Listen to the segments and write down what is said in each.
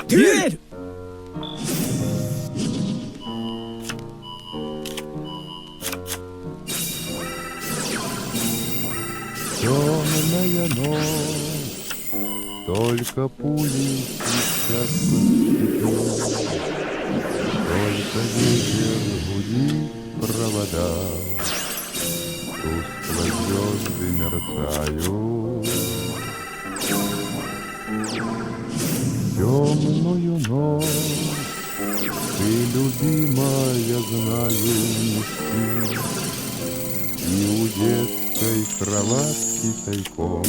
Duel! Темная ночь, только пули свистят по степи, только ветер гудит провода, тускло звезды мерцают. Темную ночь ты, любимая, знаю, неси, и у детской кроватки тайком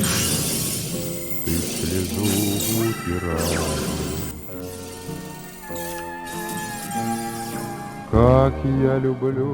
ты слезу утираешь. Как я люблю.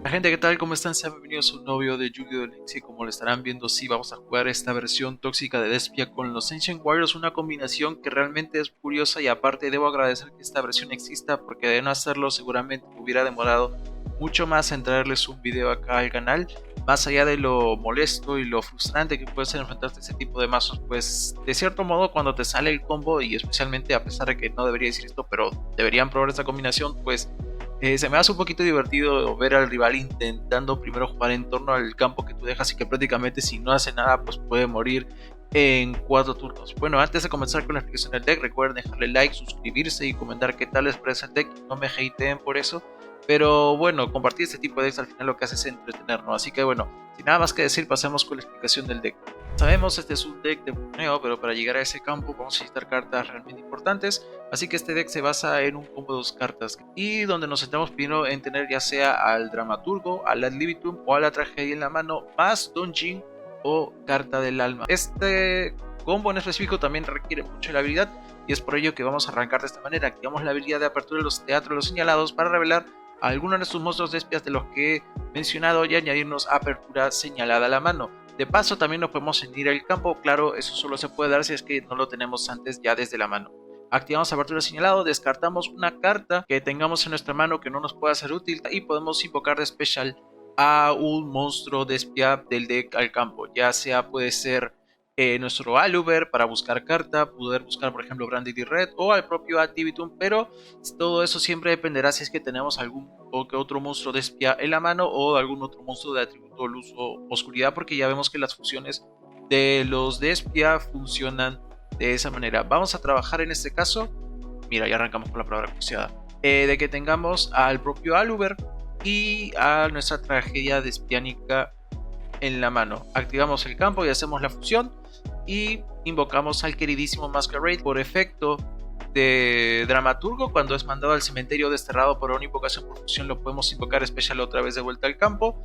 La gente, ¿qué tal? ¿Cómo están? Sean bienvenidos a un nuevo video de Yu-Gi-Oh! Lexi. Como lo estarán viendo, sí, vamos a jugar esta versión tóxica de Despia con los Ancient Warriors, una combinación que realmente es curiosa, y aparte debo agradecer que esta versión exista, porque de no hacerlo seguramente hubiera demorado mucho más en traerles un video acá al canal. Más allá de lo molesto y lo frustrante que puede ser enfrentarte a este tipo de mazos, pues de cierto modo cuando te sale el combo, y especialmente a pesar de que no debería decir esto, pero deberían probar esta combinación, pues se me hace un poquito divertido ver al rival intentando primero jugar en torno al campo que tú dejas, y que prácticamente si no hace nada pues puede morir en 4 turnos. Bueno, antes de comenzar con la explicación del deck, recuerden dejarle like, suscribirse y comentar qué tal les parece el deck. No me hateen por eso, pero bueno, compartir este tipo de decks al final lo que hace es entretenernos. Así que bueno, sin nada más que decir, pasemos con la explicación del deck. Sabemos, este es un deck de burneo, pero para llegar a ese campo vamos a necesitar cartas realmente importantes. Así que este deck se basa en un combo de 2 cartas, y donde nos centramos primero en tener ya sea al Dramaturgo, al Ad Libitum o a la Tragedia en la mano, más Don Jin o Carta del Alma. Este combo en específico también requiere mucho de la habilidad, y es por ello que vamos a arrancar de esta manera. Activamos la habilidad de apertura de los teatros de los señalados para revelar a alguno de nuestros monstruos de espias de los que he mencionado y añadirnos apertura señalada a la mano. De paso también nos podemos sentir el campo, claro, eso solo se puede dar si es que no lo tenemos antes ya desde la mano. Activamos apertura señalado, descartamos una carta que tengamos en nuestra mano que no nos pueda ser útil, y podemos invocar de special a un monstruo de espía del deck al campo, ya sea puede ser nuestro Aluber para buscar carta, poder buscar por ejemplo Branded Red o al propio Ad Libitum, pero todo eso siempre dependerá si es que tenemos algún o que otro monstruo de espía en la mano o algún otro monstruo de atributo luz o oscuridad, porque ya vemos que las funciones de los de espía funcionan de esa manera. Vamos a trabajar en este caso, mira, ya arrancamos con la palabra asociada, de que tengamos al propio Aluber y a nuestra tragedia despiánica en la mano. Activamos el campo y hacemos la fusión, y invocamos al queridísimo Masquerade por efecto de Dramaturgo. Cuando es mandado al cementerio desterrado por una invocación por fusión, lo podemos invocar especial otra vez de vuelta al campo.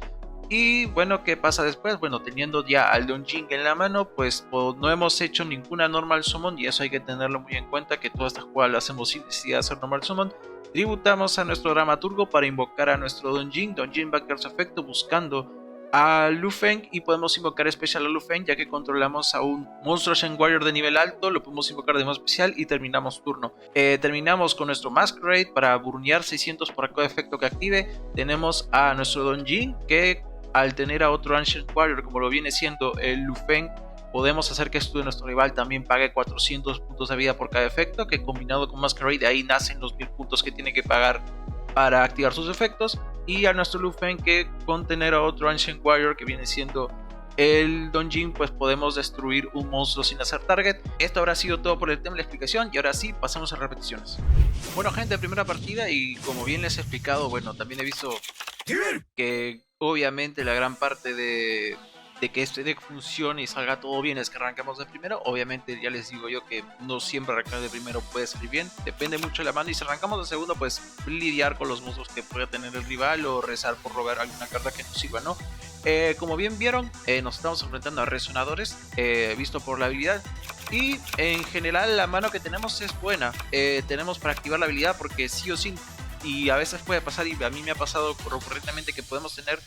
Y bueno, ¿qué pasa después? Bueno, teniendo ya al Don Jing en la mano, pues no hemos hecho ninguna normal summon, y eso hay que tenerlo muy en cuenta, que toda esta jugada la hacemos sin necesidad de hacer normal summon. Tributamos a nuestro Dramaturgo para invocar a nuestro Don Jing. Don Jing va a crear su efecto buscando a Lu Feng, y podemos invocar especial a Lu Feng, ya que controlamos a un monstruo Ancient Warrior de nivel alto, lo podemos invocar de modo especial y terminamos turno. Terminamos con nuestro Masquerade para burnear 600 por cada efecto que active. Tenemos a nuestro Don Jin, que al tener a otro Ancient Warrior como lo viene siendo el Lu Feng, podemos hacer que esto de nuestro rival también pague 400 puntos de vida por cada efecto, que combinado con Masquerade de ahí nacen los 1000 puntos que tiene que pagar para activar sus efectos. Y a nuestro Lu Feng, que con tener a otro Ancient Warrior que viene siendo el Don Jin, pues podemos destruir un monstruo sin hacer target. Esto habrá sido todo por el tema de la explicación, y ahora sí pasamos a repeticiones. Bueno gente, primera partida, y como bien les he explicado, bueno, también he visto que obviamente la gran parte de que este deck funcione y salga todo bien es que arrancamos de primero. Obviamente ya les digo yo que no siempre arrancar de primero puede salir bien, depende mucho de la mano, y si arrancamos de segundo pues lidiar con los monstruos que pueda tener el rival o rezar por robar alguna carta que nos sirva, ¿no? Como bien vieron, nos estamos enfrentando a resonadores, visto por la habilidad, y en general la mano que tenemos es buena. Tenemos para activar la habilidad, porque sí o sí, y a veces puede pasar, y a mí me ha pasado correctamente, que podemos tener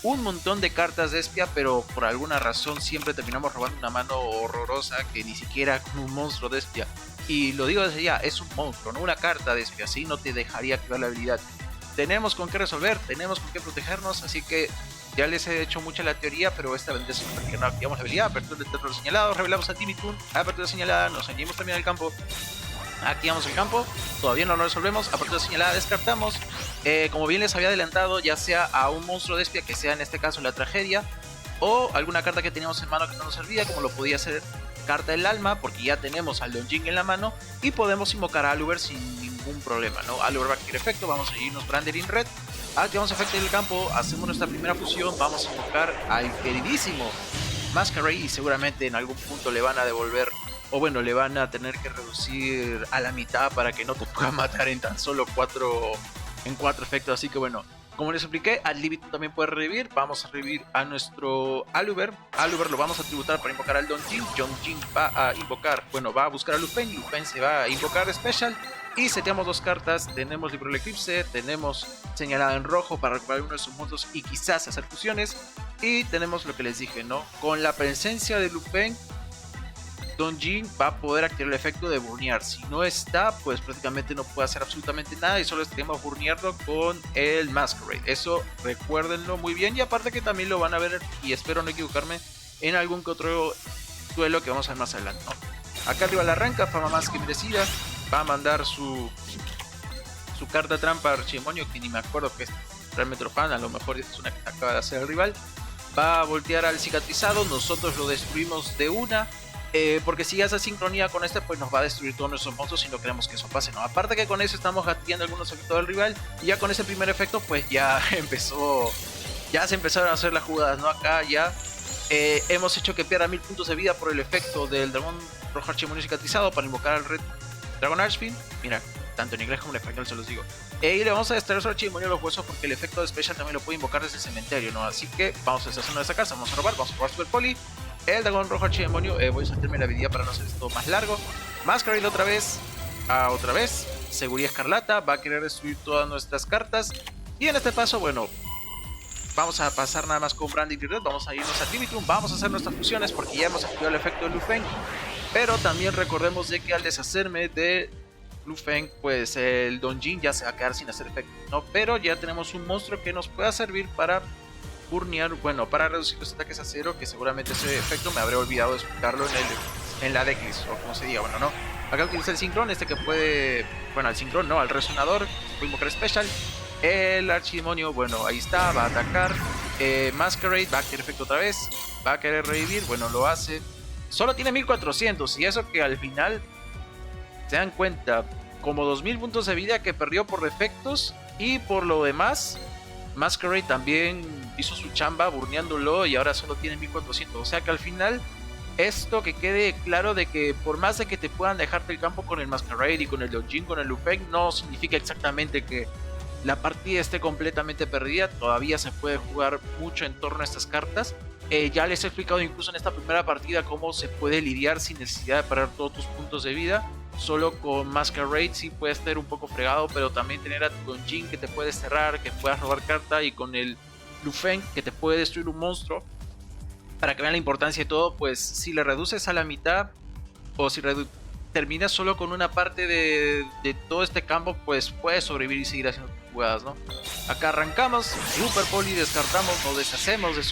un montón de cartas de espía, pero por alguna razón siempre terminamos robando una mano horrorosa que ni siquiera con un monstruo de espía. Y lo digo desde ya, es un monstruo, no una carta de espía, así no te dejaría activar la habilidad. Tenemos con qué resolver, tenemos con qué protegernos, así que ya les he hecho mucha la teoría, pero esta vez que no activamos la habilidad. Apertura de teatro señalado, revelamos a Timmy Toon, apertura señalada, nos añadimos también al campo. Activamos el campo, todavía no lo resolvemos. A partir de señalada descartamos. Como bien les había adelantado, ya sea a un monstruo de espía, que sea en este caso la tragedia, o alguna carta que teníamos en mano que no nos servía, como lo podía ser carta del alma, porque ya tenemos al Donjin en la mano y podemos invocar a Aluber sin ningún problema, ¿no? Aluber va a adquirir efecto, vamos a irnos Branding Red, activamos efecto del campo, hacemos nuestra primera fusión, vamos a invocar al queridísimo Masquerade y seguramente en algún punto le van a devolver, o bueno, le van a tener que reducir a la mitad para que no te pueda matar en tan solo 4 efectos, así que bueno. Como les expliqué, al Libitum también puede revivir. Vamos a revivir a nuestro Aluber. Aluber lo vamos a tributar para invocar al Donjin. Donjin va a invocar, bueno, va a buscar a Lufeng. Lufeng se va a invocar Special. Y seteamos dos cartas. Tenemos Libro del Eclipse. Tenemos señalada en rojo para recuperar uno de sus monstruos y quizás hacer fusiones. Y tenemos lo que les dije, ¿no? Con la presencia de Lufeng, Donjin va a poder activar el efecto de burnear. Si no está, pues prácticamente no puede hacer absolutamente nada y solo estaríamos burnearlo con el Masquerade. Eso recuérdenlo muy bien y aparte que también lo van a ver, y espero no equivocarme, en algún que otro duelo que vamos a ver más adelante, ¿no? Acá arriba la arranca, fama más que merecida. Va a mandar su carta trampa Archidemonio, que ni me acuerdo que es realmente fan, a lo mejor es una que acaba de hacer el rival. Va a voltear al cicatrizado, nosotros lo destruimos de una. Porque si hace sincronía con este, pues nos va a destruir todos nuestros monstruos y no queremos que eso pase, ¿no? Aparte que con eso estamos gatilando algunos efectos del rival y ya con ese primer efecto, pues ya se empezaron a hacer las jugadas, ¿no? Acá ya hemos hecho que pierda 1000 puntos de vida por el efecto del dragón rojo archidemonio cicatrizado para invocar al Red Dragon Archfiend. Mira, tanto en inglés como en español se los digo. Y le vamos a destruir su archidemonio los huesos porque el efecto de Special también lo puede invocar desde el cementerio, ¿no? Así que vamos a deshacernos de esa casa, vamos a robar Super Poli. El dragón rojo archidemonio, voy a saltarme la habilidad para no hacer esto más largo. Masquerade otra vez, Seguridad Escarlata, va a querer destruir todas nuestras cartas. Y en este paso, bueno, vamos a pasar nada más con Branding Red, vamos a irnos a Libitum, vamos a hacer nuestras fusiones porque ya hemos activado el efecto de Lufeng. Pero también recordemos de que al deshacerme de Lufeng, pues el Donjin ya se va a quedar sin hacer efecto, ¿no? Pero ya tenemos un monstruo que nos pueda servir para burnear, bueno, para reducir los ataques a cero, que seguramente ese efecto me habré olvidado de explicarlo en la decklist, o como se diga, bueno, no. Acá utiliza el Sincron, este que puede, bueno, al Sincron no, al Resonador, puede invocar Special. El Archidemonio, bueno, ahí está, va a atacar. Masquerade va a querer efecto otra vez, va a querer revivir, bueno, lo hace. Solo tiene 1400 y eso que al final, se dan cuenta, como 2000 puntos de vida que perdió por defectos y por lo demás, Masquerade también hizo su chamba burneándolo y ahora solo tiene 1400. O sea que al final, esto que quede claro de que por más de que te puedan dejarte el campo con el Masquerade y con el Donjin, con el Lufeng, no significa exactamente que la partida esté completamente perdida. Todavía se puede jugar mucho en torno a estas cartas. Ya les he explicado incluso en esta primera partida cómo se puede lidiar sin necesidad de perder todos tus puntos de vida. Solo con Masquerade sí puede estar un poco fregado, pero también tener a tu Donjin que te puede cerrar, que puedas robar carta, y con el Lufeng que te puede destruir un monstruo. Para que vean la importancia de todo, pues si le reduces a la mitad o si terminas solo con una parte de todo este campo, pues puedes sobrevivir y seguir haciendo jugadas, ¿no? Acá arrancamos, Super Poli, descartamos, nos deshacemos de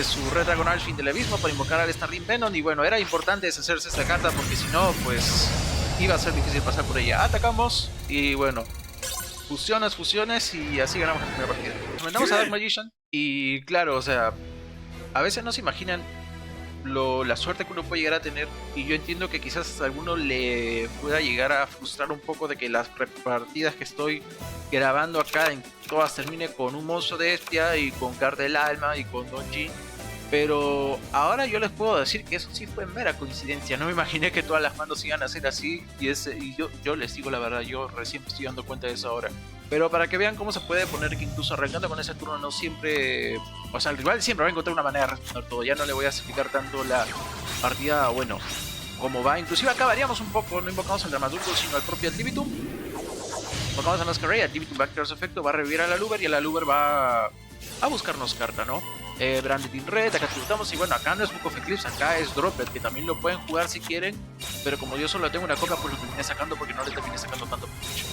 su Red Dragon Archfiend del Abismo para invocar al Starling Venom. Y bueno, era importante deshacerse esta carta porque si no, pues iba a ser difícil pasar por ella. Atacamos y bueno, fusiones y así ganamos la primera partida. Nos mandamos a Dark Magician y claro, o sea, a veces no se imaginan la suerte que uno puede llegar a tener, y yo entiendo que quizás a alguno le pueda llegar a frustrar un poco de que las partidas que estoy grabando acá en todas termine con un monstruo de bestia y con carta del alma y con Donjin, pero ahora yo les puedo decir que eso sí fue mera coincidencia. No me imaginé que todas las manos iban a ser así y yo les digo la verdad, yo recién me estoy dando cuenta de eso ahora. Pero para que vean cómo se puede poner que incluso arrancando con ese turno no siempre, o sea, el rival siempre va a encontrar una manera de responder todo. Ya no le voy a explicar tanto la partida, bueno, cómo va. Inclusive acá variamos un poco, no invocamos al Dramaturgo sino al propio Libitum. Invocamos a Masquerade, el Libitum va a activar su efecto, va a revivir a la Aluber y el Aluber va a buscarnos carta, ¿no? Branding Red, acá tributamos y bueno, acá no es Book of Eclipse, acá es Droplet, que también lo pueden jugar si quieren, pero como yo solo tengo una coca, pues lo terminé sacando porque no le terminé sacando tanto provecho.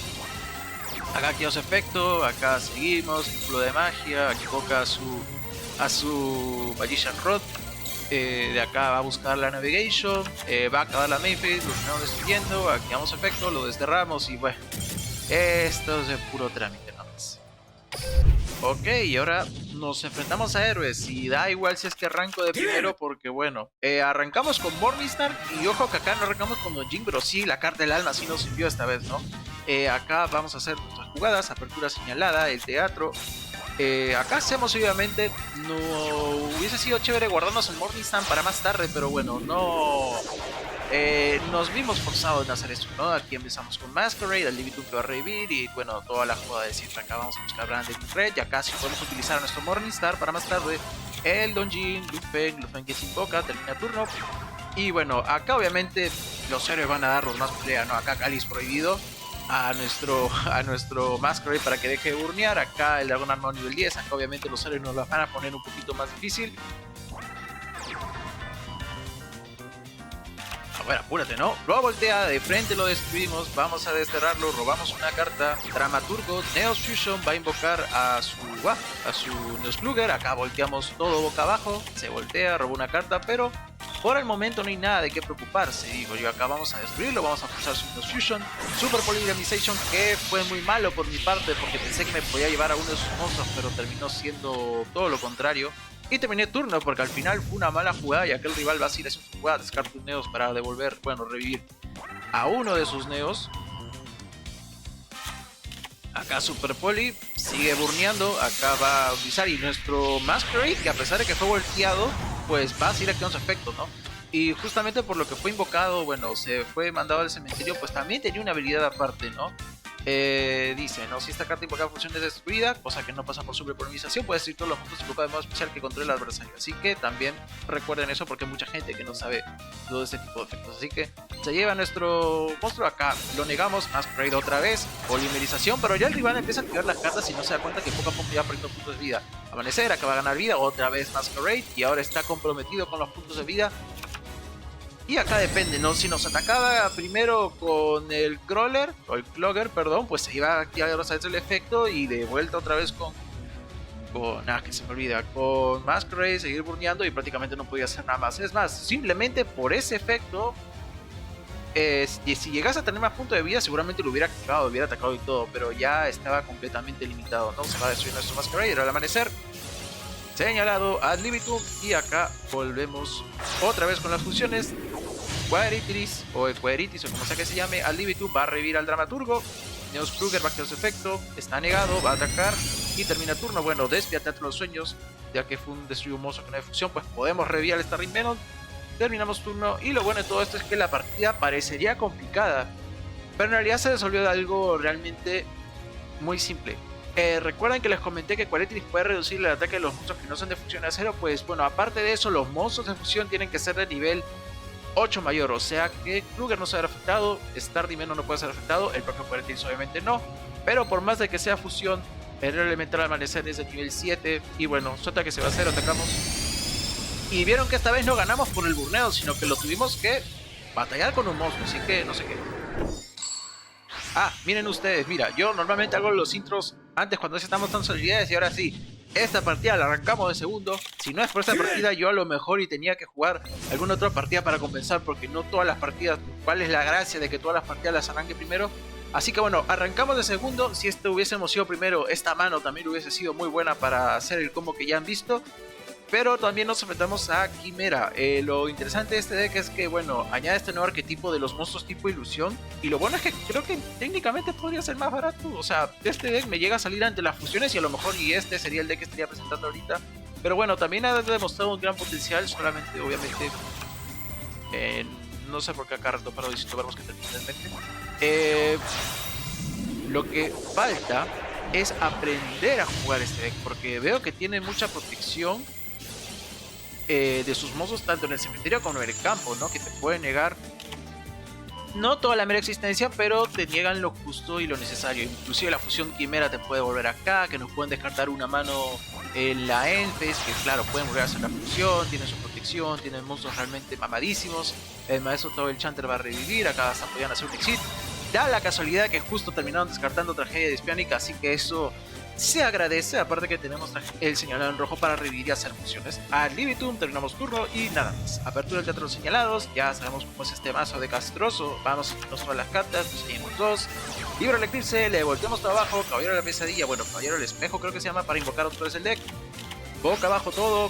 Acá activa su efecto, acá seguimos, círculo de magia, aquí invoca a su Magician Rod. De acá va a buscar la navigation, va a acabar la main phase, lo estamos destruyendo, activamos efecto, lo desterramos y bueno, esto es de puro trámite nada más. Ok, y ahora nos enfrentamos a héroes y da igual si es que arranco de primero porque bueno, arrancamos con Morningstar y ojo que acá no arrancamos con Don Jin, pero sí la carta del alma sí nos sirvió esta vez, ¿no? Acá vamos a hacer nuestras jugadas, apertura señalada, el teatro. Acá hacemos obviamente, no hubiese sido chévere guardarnos el Morningstar para más tarde, pero bueno, no nos vimos forzados en hacer esto, ¿no? Aquí empezamos con Masquerade, el Libitum que va a revivir y bueno, toda la jugada de cifra. Acá vamos a buscar Branded Red y acá sí podemos utilizar a nuestro Morningstar para más tarde el Don Jin, Lufen que se invoca, termina turno. Y bueno, acá obviamente los héroes van a darnos más pelea, ¿no? Acá Cáliz prohibido a nuestro Masquerade para que deje de burnear. Acá el dragón armado nivel 10. Acá obviamente los héroes nos la van a poner un poquito más difícil. Bueno, apúrate, ¿no? Lo voltea, de frente lo destruimos, vamos a desterrarlo, robamos una carta. Dramaturgo, Neos Fusion va a invocar a su Neos Kluger. Acá volteamos todo boca abajo, se voltea, robó una carta, pero por el momento no hay nada de qué preocuparse. Digo yo, acá vamos a destruirlo, vamos a forzar su Neos Fusion. Super Polyramization, que fue muy malo por mi parte porque pensé que me podía llevar a uno de sus monstruos, pero terminó siendo todo lo contrario. Y terminé turno porque al final fue una mala jugada y aquel rival va a seguir haciendo su jugada, descarta un Neos para devolver, bueno, revivir a uno de sus Neos. Acá Super Poly sigue burneando, acá va a utilizar y nuestro Masquerade, que a pesar de que fue volteado, pues va a seguir activando su efecto, ¿no? Y justamente por lo que fue invocado, bueno, se fue mandado al cementerio, pues también tenía una habilidad aparte, ¿no? Dice, ¿no? Si esta carta invocada función es destruida, cosa que no pasa por sobrepolarización, puede destruir todos los puntos invocados de modo especial que controle el adversario. Así que también recuerden eso porque hay mucha gente que no sabe todo este tipo de efectos. Así que se lleva nuestro monstruo acá, lo negamos, Masquerade otra vez, polimerización, pero ya el rival empieza a activar las cartas y no se da cuenta que poco a poco ya perdiendo puntos de vida. Amanecer, acá va a ganar vida, otra vez Masquerade y ahora está comprometido con los puntos de vida. Y acá depende, ¿no? Si nos atacaba primero con el Crawler, o el Clogger, perdón, pues se iba a activar otra vez el efecto y de vuelta otra vez con que se me olvida, con Masquerade, seguir burneando y prácticamente no podía hacer nada más. Es más, simplemente por ese efecto, si llegase a tener más puntos de vida, seguramente lo hubiera activado, hubiera atacado y todo, pero ya estaba completamente limitado, ¿no? Se va a destruir nuestro Masquerade al amanecer. Señalado ad libitum y acá volvemos otra vez con las funciones. Quaeritis o Equaeritis o como sea que se llame, al libitum va a revivir al dramaturgo. Neos Kluger va a activar su efecto, está negado, va a atacar y termina turno. Bueno, despia Teatro de los Sueños, ya que fue un destruido mozo con una fusión, pues podemos revivir al Starring Venom. Terminamos turno y lo bueno de todo esto es que la partida parecería complicada, pero en realidad se resolvió de algo realmente muy simple. Recuerden que les comenté que Quaeritis puede reducir el ataque de los monstruos que no son de fusión de acero. Pues bueno, aparte de eso, los monstruos de fusión tienen que ser de nivel 8 mayor, o sea que Kluger no se verá afectado, Starry Venom no puede ser afectado, el propio Quaeritis obviamente no, pero por más de que sea fusión, el elemental amanecer es de nivel 7 y bueno, su ataque se va a hacer, atacamos. Y vieron que esta vez no ganamos por el burneo, sino que lo tuvimos que batallar con un monstruo, así que no sé qué. Miren ustedes, mira, yo normalmente hago los intros antes cuando estamos tan solidarios y ahora sí, esta partida la arrancamos de segundo. Si no es por esta partida, yo a lo mejor y tenía que jugar alguna otra partida para compensar, porque no todas las partidas, ¿cuál es la gracia de que todas las partidas las arranque primero? Así que bueno, arrancamos de segundo. Si esto hubiésemos sido primero, esta mano también hubiese sido muy buena para hacer el combo que ya han visto. Pero también nos enfrentamos a Quimera. Lo interesante de este deck es que, bueno, añade este nuevo arquetipo de los monstruos tipo ilusión. Y lo bueno es que creo que técnicamente podría ser más barato. O sea, este deck me llega a salir ante las fusiones y a lo mejor y este sería el deck que estaría presentando ahorita. Pero bueno, también ha demostrado un gran potencial. Solamente, obviamente, no sé por qué acá rato paro diciendo veremos que termine el mente. Lo que falta es aprender a jugar este deck, porque veo que tiene mucha protección de sus monstruos tanto en el cementerio como en el campo, ¿no? Que te pueden negar no toda la mera existencia, pero te niegan lo justo y lo necesario. Inclusive la fusión Quimera te puede volver acá, que nos pueden descartar una mano en la Enfes, que claro, pueden volver a hacer la fusión, tienen su protección, tienen monstruos realmente mamadísimos. El maestro todo el Chanter va a revivir, acá hasta podían hacer un exit. Da la casualidad que justo terminaron descartando Tragedia Despiánica, así que eso se agradece, aparte que tenemos el señalado en rojo para revivir y hacer funciones al Libitum. Terminamos turno y nada más. Apertura del teatro de los señalados, ya sabemos cómo es este mazo de castroso. Vamos a quitarnos todas las cartas, nos seguimos dos. Libro del eclipse, le volteamos para abajo, caballero de la pesadilla, bueno, caballero del espejo creo que se llama, para invocar otra vez el deck. Boca abajo todo,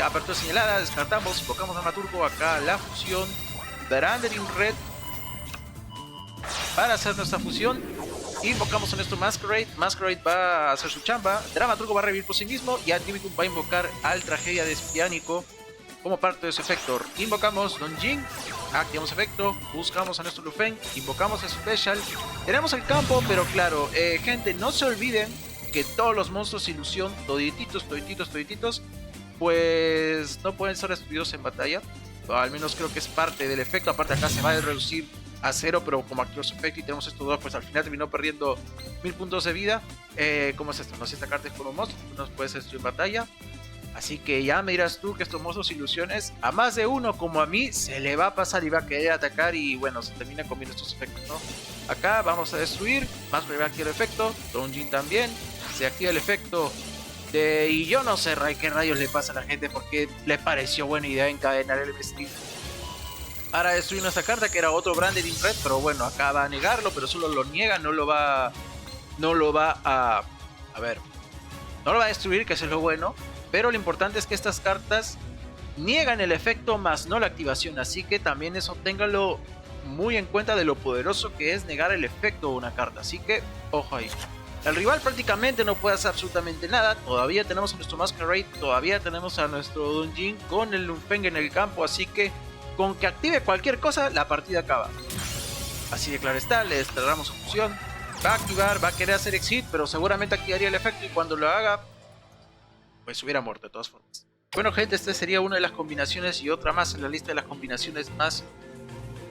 apertura señalada, descartamos, invocamos a Dramaturgo, acá la fusión, Brandering Red para hacer nuestra fusión. Invocamos a nuestro Masquerade, Masquerade va a hacer su chamba, Dramaturgo va a revivir por sí mismo y Adlibitum va a invocar al Tragedia Despiánico como parte de su efecto. Invocamos Don Jin, activamos efecto, buscamos a nuestro Lufeng, invocamos a Special, tenemos el campo, pero claro, gente, no se olviden que todos los monstruos ilusión, todititos, pues no pueden ser destruidos en batalla, o al menos creo que es parte del efecto. Aparte acá se va a reducir a 0, pero como activó su efecto y tenemos estos dos, pues al final terminó perdiendo 1000 puntos de vida. ¿Cómo es esto? No sé, esta carta es con un monstruo, no puede ser destruido en batalla. Así que ya me dirás tú que estos monstruos ilusiones, a más de uno como a mí, se le va a pasar y va a querer atacar y bueno, se termina comiendo estos efectos, ¿no? Acá vamos a destruir, más va a activar el efecto, Don Jin también, se activa el efecto de... Y yo no sé qué rayos le pasa a la gente porque le pareció buena idea encadenar el stream para destruir nuestra carta, que era otro Branded in Red, pero bueno, acá va a negarlo, pero solo lo niega, no lo va a destruir, que eso es lo bueno. Pero lo importante es que estas cartas niegan el efecto más no la activación, así que también eso ténganlo muy en cuenta de lo poderoso que es negar el efecto de una carta, así que ojo ahí. El rival prácticamente no puede hacer absolutamente nada, todavía tenemos a nuestro Masquerade, todavía tenemos a nuestro Don Jin con el Lufeng en el campo, así que con que active cualquier cosa la partida acaba. Así de claro está, le desterramos su fusión, va a activar, va a querer hacer exit, pero seguramente activaría el efecto y cuando lo haga pues hubiera muerto de todas formas. Bueno gente, esta sería una de las combinaciones y otra más en la lista de las combinaciones más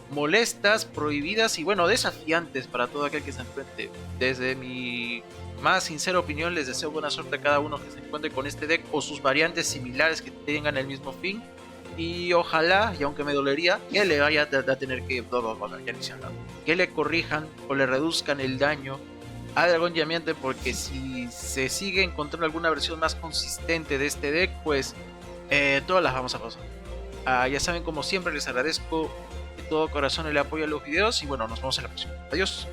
molestas, prohibidas y bueno, desafiantes para todo aquel que se enfrente. Desde mi más sincera opinión les deseo buena suerte a cada uno que se encuentre con este deck o sus variantes similares que tengan el mismo fin. Y ojalá, y aunque me dolería, que le vaya a tener que le corrijan o le reduzcan el daño a Dragón Llamiante, porque si se sigue encontrando alguna versión más consistente de este deck, pues todas las vamos a pasar. Ya saben, como siempre les agradezco de todo corazón el apoyo a los videos y bueno, nos vemos en la próxima. Adiós.